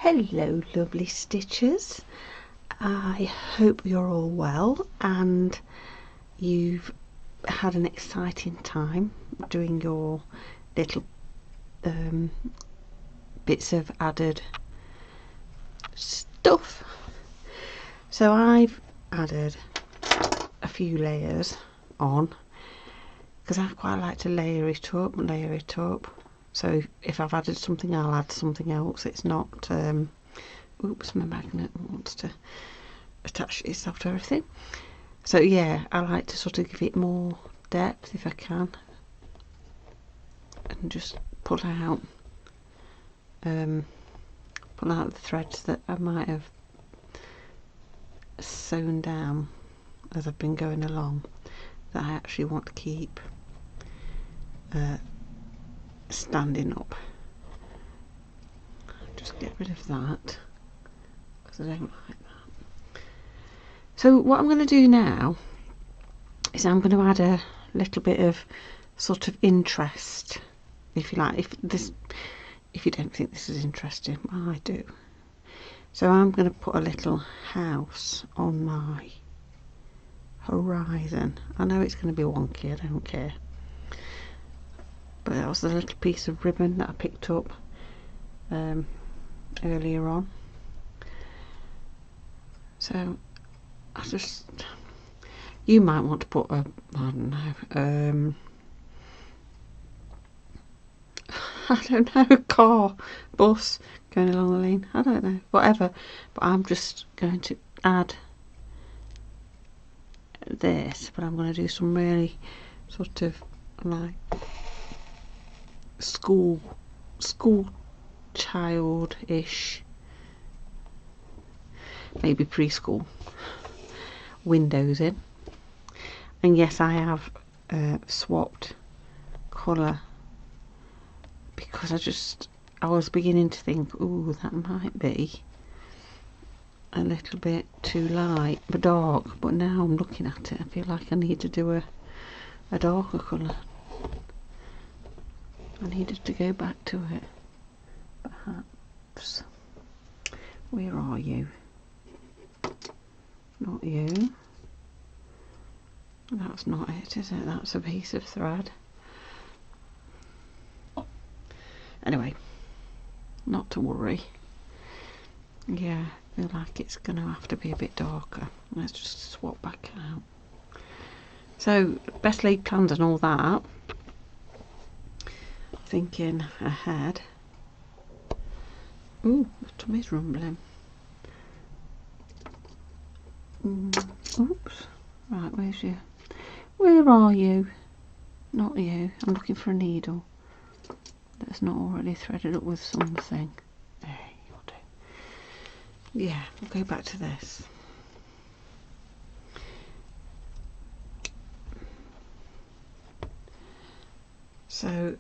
Hello lovely stitchers, I hope you're all well and you've had an exciting time doing your little bits of added stuff. So I've added a few layers on because I quite like to layer it up. So if I've added something, I'll add something else. It's not oops, my magnet wants to attach itself to everything. So yeah, I like to sort of give it more depth if I can, and just pull out the threads that I might have sewn down as I've been going along that I actually want to keep standing up. Just get rid of that because I don't like that. So what I'm going to do now is I'm going to add a little bit of sort of interest, if you like. If you don't think this is interesting, well, I do. So I'm going to put a little house on my horizon. I know it's going to be wonky, I don't care. But that was the little piece of ribbon that I picked up earlier on. So you might want to put a, I don't know, car, bus going along the lane, I don't know, whatever. But I'm just going to add this, but I'm going to do some really sort of like school child-ish, maybe preschool windows in. And yes, I have swapped colour because I was beginning to think, ooh, that might be a little bit too light but dark, but now I'm looking at it, I feel like I need to do a darker colour. I needed to go back to it, perhaps. Where are you? Not you. That's not it, is it? That's a piece of thread. Anyway, not to worry. Yeah, I feel like it's going to have to be a bit darker. Let's just swap back out. So, best laid plans and all that. Thinking ahead. Ooh, the tummy's rumbling. Oops. Right, where's you? Where are you? Not you. I'm looking for a needle that's not already threaded up with something. There you'll do. Yeah, we'll go back to this. So,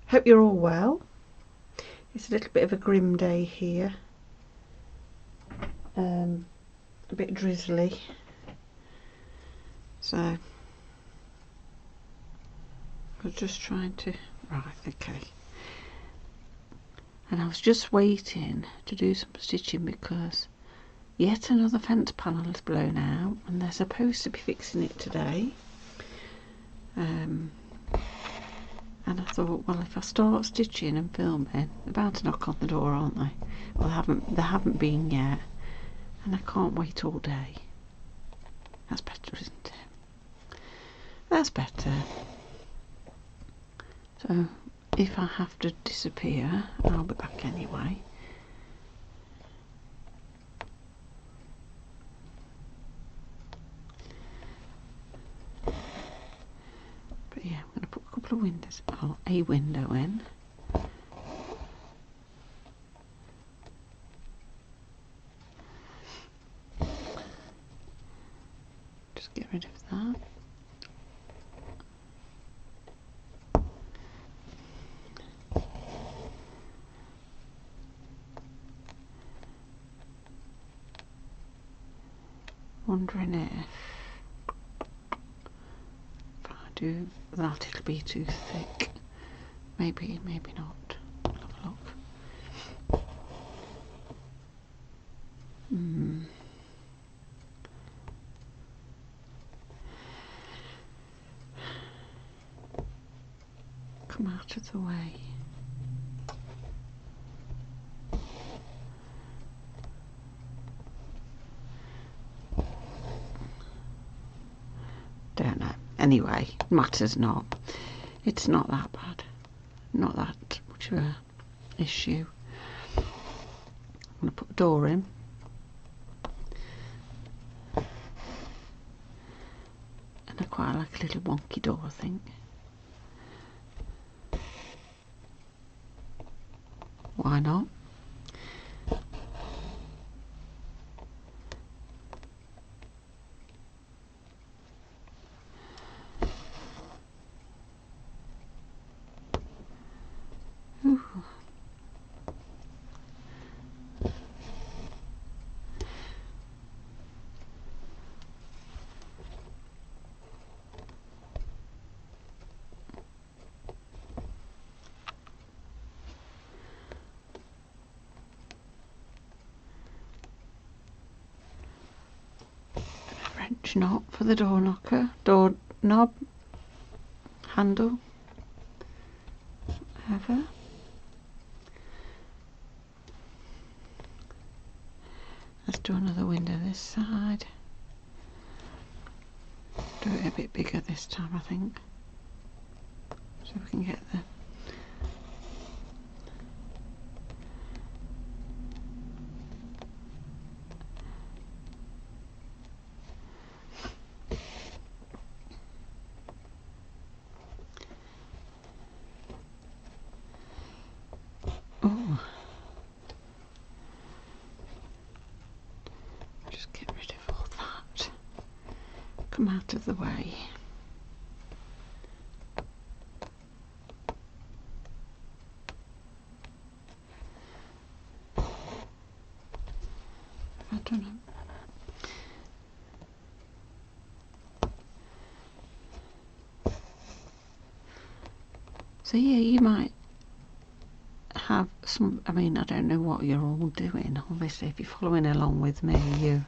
hope you're all well. It's a little bit of a grim day here. A bit drizzly. So, I was just trying to... Right, okay. And I was just waiting to do some stitching because yet another fence panel has blown out and they're supposed to be fixing it today. And I thought, well, if I start stitching and filming, they're bound to knock on the door, aren't they? Well, they haven't been yet, and I can't wait all day. That's better, isn't it? That's better. So, if I have to disappear, I'll be back anyway. But yeah, I'm going to put a couple of windows, or a window in. Just get rid of that. Wondering if I do that, it'll be too thick. Maybe not. I'll have a look. Come out of the way. Don't know. Anyway, matters not. It's not that bad. Not that much of a issue. I'm going to put the door in. And I quite like a little wonky door, I think. Why not? Ooh. Wrench knot for the door knocker, door knob, handle, whatever. Let's do another window this side. Do it a bit bigger this time, I think, so we can get the just get rid of all that. Come out of the way. I don't know. So yeah, you might have some, I mean, I don't know what you're all doing. Obviously, if you're following along with me, you're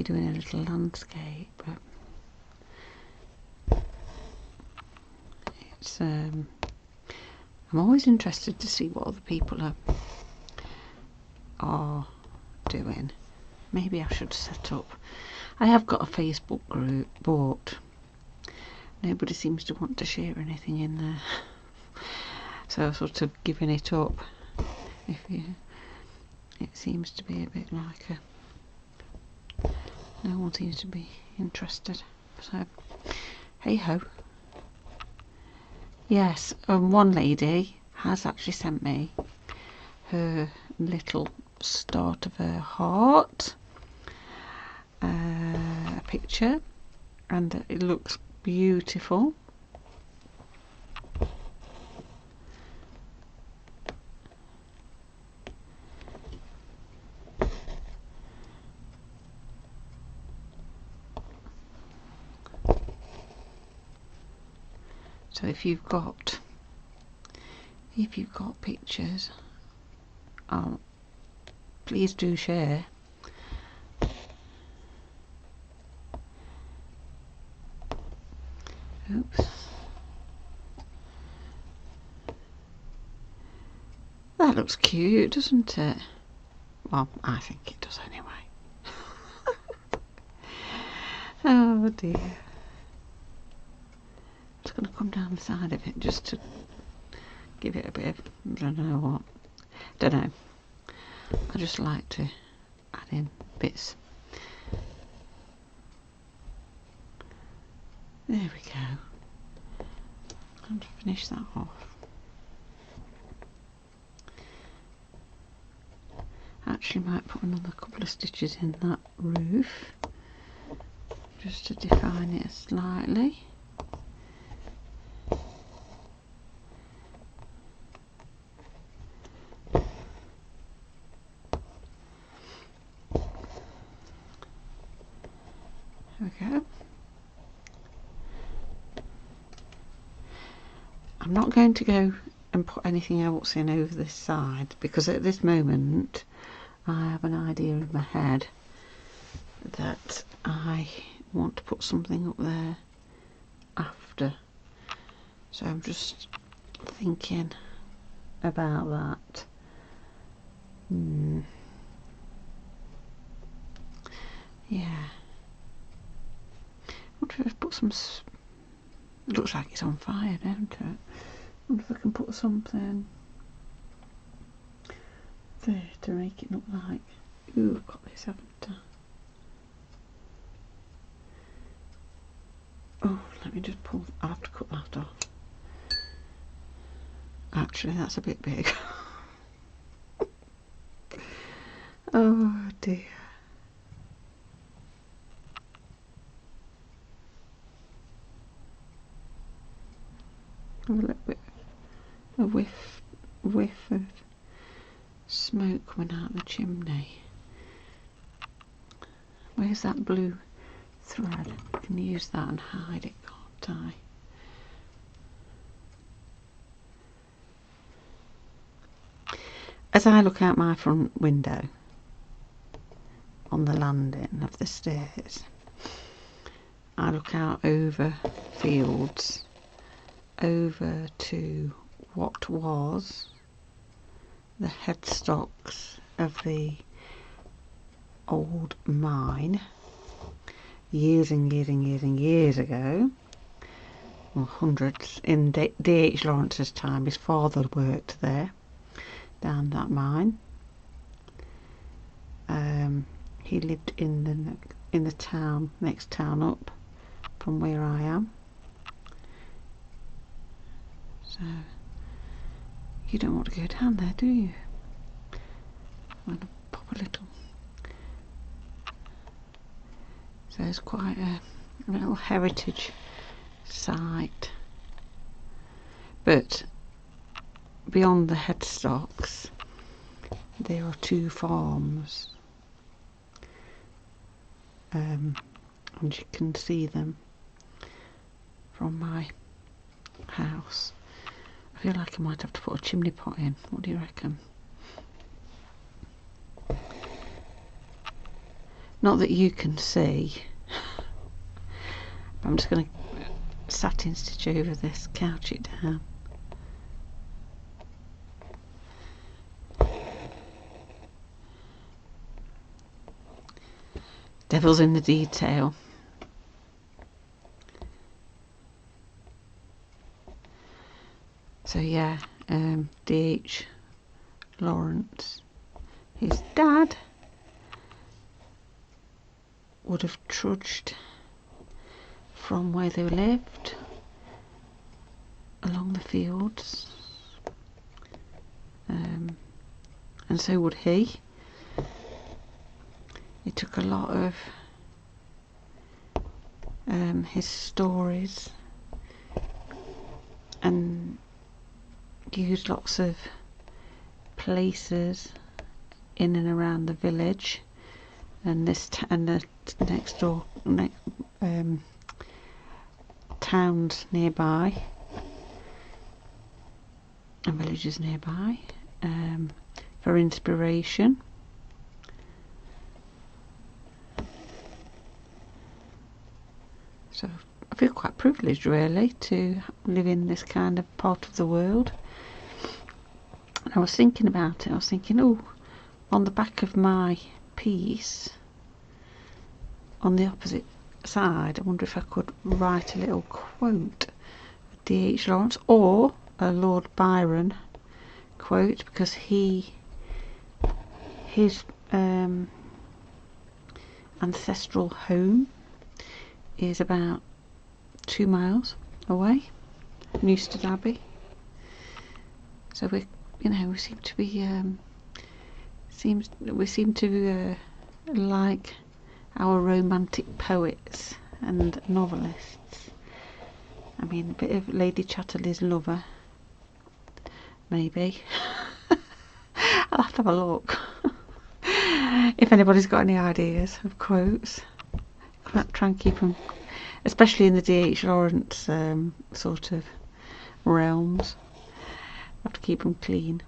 doing a little landscape, but it's I'm always interested to see what other people are doing. Maybe I should set up, I have got a Facebook group, but nobody seems to want to share anything in there. So I've sort of given it up. It seems to be a bit like no one seems to be interested. So hey ho. Yes, one lady has actually sent me her little start of her heart, a picture, and it looks beautiful. So if you've got pictures, please do share. Oops. That looks cute, doesn't it? Well, I think it does anyway. Oh dear. Just going to come down the side of it just to give it a bit of, I don't know what. Don't know. I just like to add in bits. There we go. I'm going to finish that off. Actually might put another couple of stitches in that roof just to define it slightly. There we go. I'm not going to go and put anything else in over this side because at this moment I have an idea in my head that I want to put something up there after, so I'm just thinking about that. Yeah, what if I put some, it looks like it's on fire, don't it? I wonder if I can put something there to make it look like, ooh, I've got this, haven't I? Oh, let me just pull, I'll have to cut that off. Actually, that's a bit big. Oh dear. A little bit, a whiff of smoke coming out of the chimney. Where's that blue thread? I can use that and hide it, can't I? As I look out my front window on the landing of the stairs, I look out over fields, over to what was the headstocks of the old mine years and years and years and years ago, well, hundreds. In D.H. Lawrence's time, his father worked there, down that mine. He lived in the town, next town up from where I am. So you don't want to go down there, do you? I'm going to pop a little. So it's quite a little heritage site. But beyond the headstocks, there are two farms. And you can see them from my house. I feel like I might have to put a chimney pot in. What do you reckon? Not that you can see. I'm just going to satin stitch over this, couch it down. Devil's in the detail. So yeah, D.H. Lawrence, his dad, would have trudged from where they lived along the fields, and so would he. It took a lot of his stories and used lots of places in and around the village and the next door towns nearby and villages nearby for inspiration. So I feel quite privileged really to live in this kind of part of the world. And I was thinking about it, I was thinking, oh, on the back of my piece, on the opposite side, I wonder if I could write a little quote of D.H. Lawrence or a Lord Byron quote, because his ancestral home is about 2 miles away, Newstead Abbey. So we seem to be we seem to like our romantic poets and novelists. I mean, a bit of Lady Chatterley's Lover, maybe. I'll have to have a look. If anybody's got any ideas of quotes, try and keep them, especially in the D.H. Lawrence sort of realms. I have to keep them clean.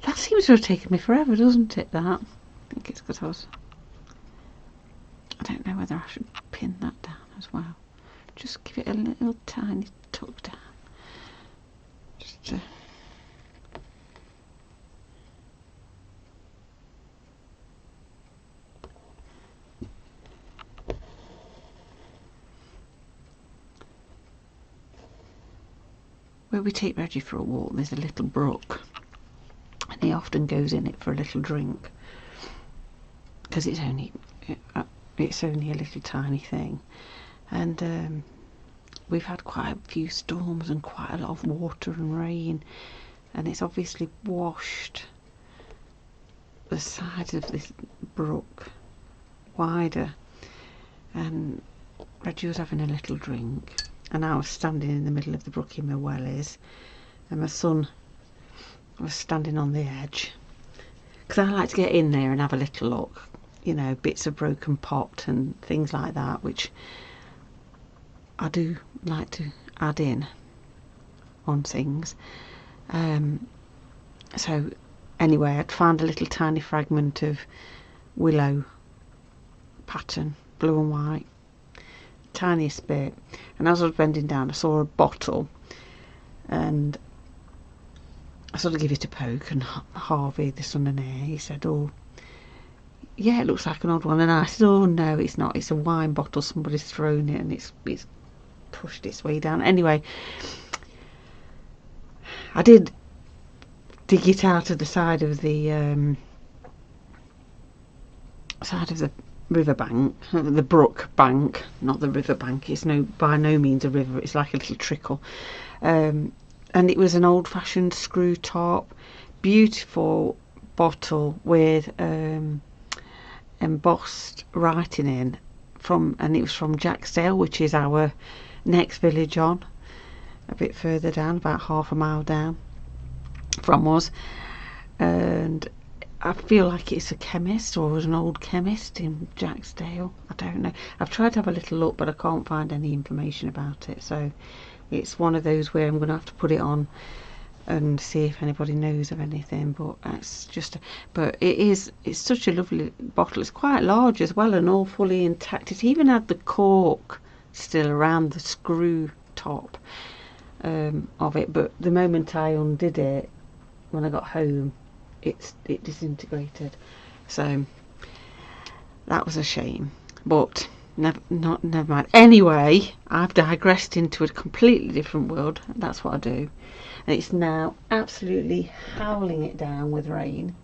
That seems to have taken me forever, doesn't it, that? I think it's because I don't know whether I should pin that down as well. Just give it a little tiny tuck down. Just where we take Reggie for a walk, there's a little brook, and he often goes in it for a little drink because it's only a little tiny thing, and we've had quite a few storms and quite a lot of water and rain, and it's obviously washed the side of this brook wider, and Reggie was having a little drink, and I was standing in the middle of the brook in my wellies, and my son was standing on the edge, because I like to get in there and have a little look, you know, bits of broken pot and things like that, which I do like to add in on things. So anyway, I'd found a little tiny fragment of willow pattern, blue and white, tiniest bit, and as I was bending down I saw a bottle, and I sort of give it a poke, and Harvey, the son and heir, he said, "Oh yeah, it looks like an odd one," and I said, "Oh no, it's not, it's a wine bottle, somebody's thrown it and it's pushed its way down." Anyway, I did dig it out of the side of the riverbank, the brook bank, not the river bank. It's by no means a river, it's like a little trickle, and it was an old-fashioned screw top, beautiful bottle with embossed writing in and it was from Jacksdale, which is our next village on, a bit further down, about half a mile down from us, and I feel like it's a chemist or an old chemist in Jacksdale. I don't know. I've tried to have a little look, but I can't find any information about it. So it's one of those where I'm going to have to put it on and see if anybody knows of anything. But it's such a lovely bottle. It's quite large as well, and all fully intact. It even had the cork still around the screw top of it. But the moment I undid it, when I got home, it disintegrated, so that was a shame, but never mind. Anyway, I've digressed into a completely different world. That's what I do, and it's now absolutely howling it down with rain,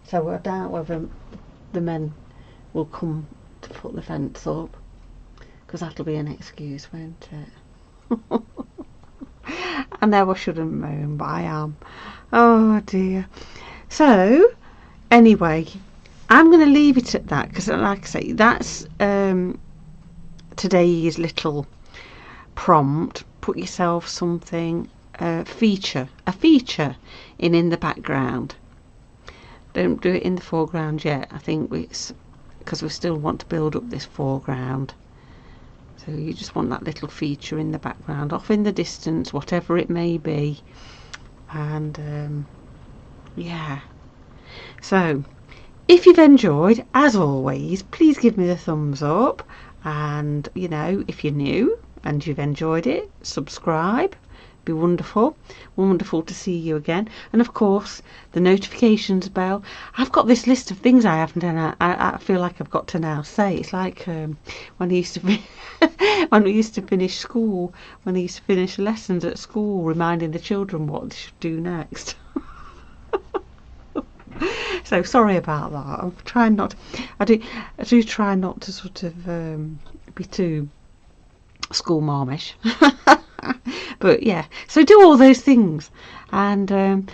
so I doubt whether the men will come to put the fence up, because that'll be an excuse, won't it? I know I shouldn't moan, but I am. Oh dear. So anyway, I'm going to leave it at that, because like I say, that's today's little prompt. Put yourself something, feature in the background. Don't do it in the foreground yet. I think it's because we still want to build up this foreground, so you just want that little feature in the background, off in the distance, whatever it may be. And yeah, so if you've enjoyed, as always, please give me the thumbs up, and you know, if you're new and you've enjoyed it, subscribe. Be wonderful to see you again. And of course, the notifications bell. I've got this list of things I haven't done. I feel like I've got to now say. It's like when I used to when we used to finish school, when I used to finish lessons at school, reminding the children what they should do next. So sorry about that. I'm trying not to, I do try not to sort of be too school marmish. But yeah, so do all those things, and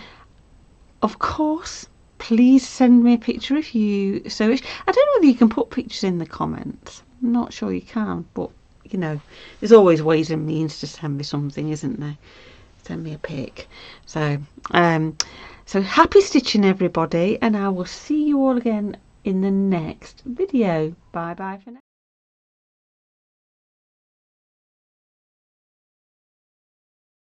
of course, please send me a picture if you so wish. I don't know whether you can put pictures in the comments. I'm not sure you can, but you know, there's always ways and means to send me something, isn't there? Send me a pic. So so happy stitching, everybody, and I will see you all again in the next video. Bye bye for now.